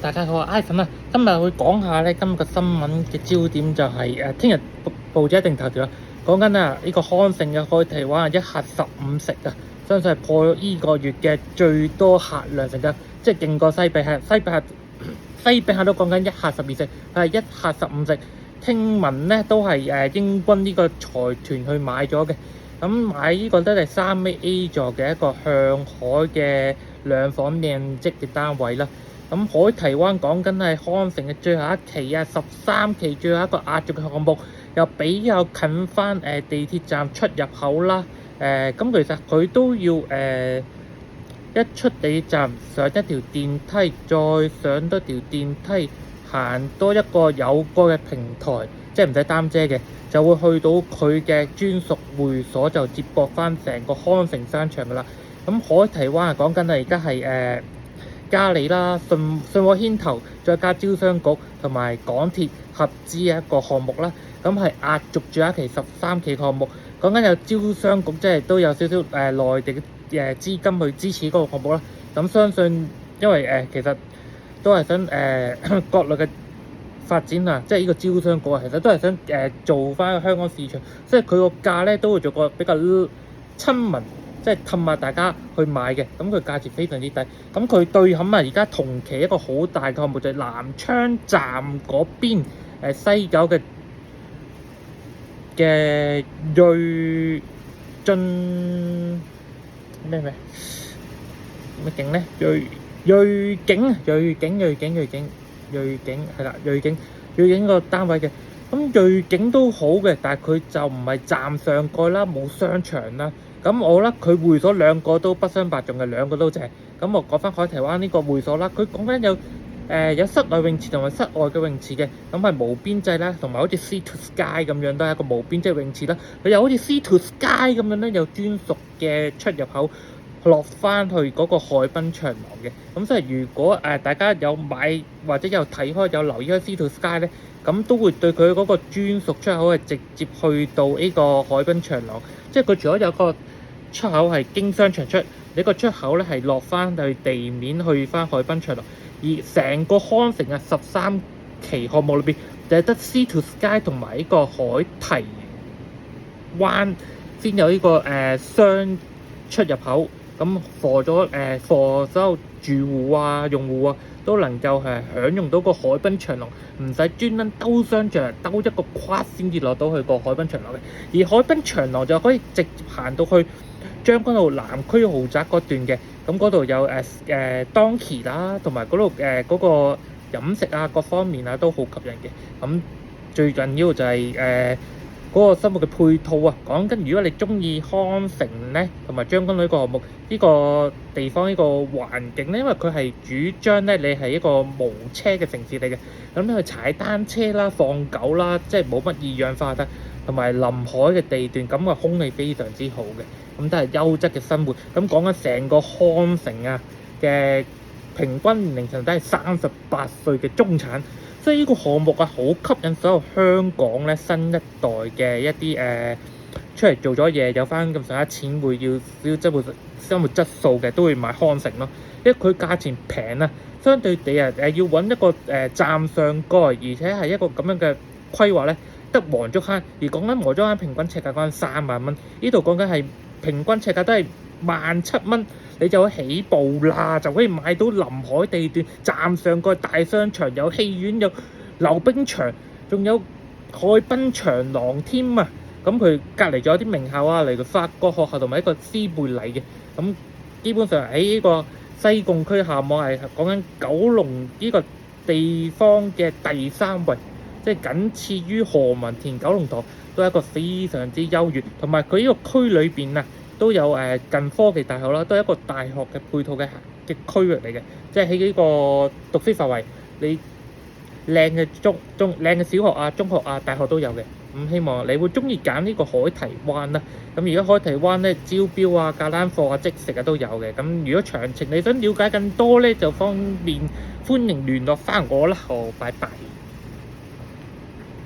大家好，Ivan 啊，今日會講下咧，今日嘅新聞嘅焦點就係聽日報紙一定頭條啦，講緊呢個康城嘅開題灣一客15食啊，相信係破咗呢個月嘅最多客量成嘅，即係勁過西比客。西比客都講緊一客12食，係一客15食。聽聞呢都係英軍呢個財團去買咗嘅，咁買呢個都係3A 座嘅一個向海嘅兩房靚積嘅單位啦。咁海堤灣講緊係康城嘅最後一期啊，13期最後一個壓軸嘅項目，又比較近翻地鐵站出入口啦。咁其實佢都要一出地鐵站上一條電梯，再上多條電梯，行多一個有蓋嘅平台，即係唔使擔遮嘅，就會去到佢嘅專屬會所，就接駁翻成個康城商場噶啦。咁海堤灣講緊係而家係嘉里啦、信和牽頭，再加招商局同埋港鐵合資嘅一個項目啦。咁係壓軸住一期13期項目，講緊有招商局，即係都有少少內地嘅資金去支持嗰個項目啦。咁相信因為其實都係想國內嘅發展啊，即係呢個招商局其實都係想做翻香港市場，所以佢個價咧都會做個比較親民，即係氹下大家去買嘅。咁佢價錢非常之低。咁佢對冚而家同期一個好大嘅項目就係南昌站嗰邊西九嘅瑞進咩景咧？瑞景係啦，瑞景個單位嘅。咁瑞景都好嘅，但係佢就唔係站上蓋啦，冇商場啦。咁我覺得佢會所兩個都不相伯仲嘅，兩個都正。咁我講翻海堤灣呢個會所啦，佢講緊有室內泳池同埋室外嘅泳池嘅，咁係無邊際啦，同埋好似 Sea to Sky 咁樣都係一個無邊際泳池啦。佢又好似 Sea to Sky 咁樣咧，有專屬嘅出入口落翻去嗰個海濱長廊嘅。咁所以如果大家有買或者有睇開有留意開 Sea to Sky 咧，咁都會對佢嗰個專屬出口係直接去到呢個海濱長廊，即係佢除咗有個出口係經商場出，呢個出口咧係落翻去地面去翻海濱長廊。而成個康城嘅13期項目裏邊，就係得 Sea to Sky 同埋呢個海堤灣先有呢個雙出入口。咁for所有住戶啊、用戶啊，都能夠享用到個海濱長廊，唔使專登兜商場兜一個跨先至落到去個海濱長廊嘅。而海濱長廊就可以直接行到去將軍澳南區豪宅嗰段嘅。咁嗰度有Donkey 啦，同埋嗰度嗰個飲食啊各方面啊都好吸引嘅。咁最緊要就係嗰個生活嘅配套啊，講緊如果你中意康城咧，同埋將軍澳呢個項目，呢個地方呢個環境咧，因為佢係主張咧，你係一個無車嘅城市嚟嘅，咁你去踩單車啦、放狗啦，即係冇乜二氧化碳，同埋臨海嘅地段，咁個空氣非常之好嘅，咁都係優質嘅生活。咁講緊成個康城啊嘅平均年齡層都係38歲嘅中產。所以呢個項目啊，好吸引所有香港咧新一代嘅一啲出嚟做咗嘢，有翻咁上下錢，會要生活質素嘅，都會買康城咯。因為佢價錢平啊，相對地要揾一個站上蓋，而且係一個咁樣嘅規劃咧，得黃竹坑。而講緊黃竹坑平均尺價講緊3萬蚊，呢度講緊係平均尺價都係17,000蚊。你就可以起步啦，就可以買到臨海地段，站上個大商場，有戲院，有溜冰場，仲有海濱長廊添啊！咁佢隔離仲有啲名校啊，例如法國學校同埋一個斯貝禮嘅。咁基本上喺呢個西貢區下網係講緊九龍呢個地方嘅第3位，即係僅次於何文田、九龍塘，都係一個非常之優越。同埋佢呢個區裏邊啊，都有近科技大學啦，都係一個大學嘅配套嘅區域嚟嘅，即係喺呢個讀書範圍，你靚嘅靚嘅小學啊、中學啊、大學都有嘅。咁希望你會中意揀呢個海堤灣啦。咁而家海堤灣咧招標啊、價單貨啊、即食啊都有嘅。咁如果詳情你想了解更多咧，就歡迎聯絡翻我啦。好，拜拜。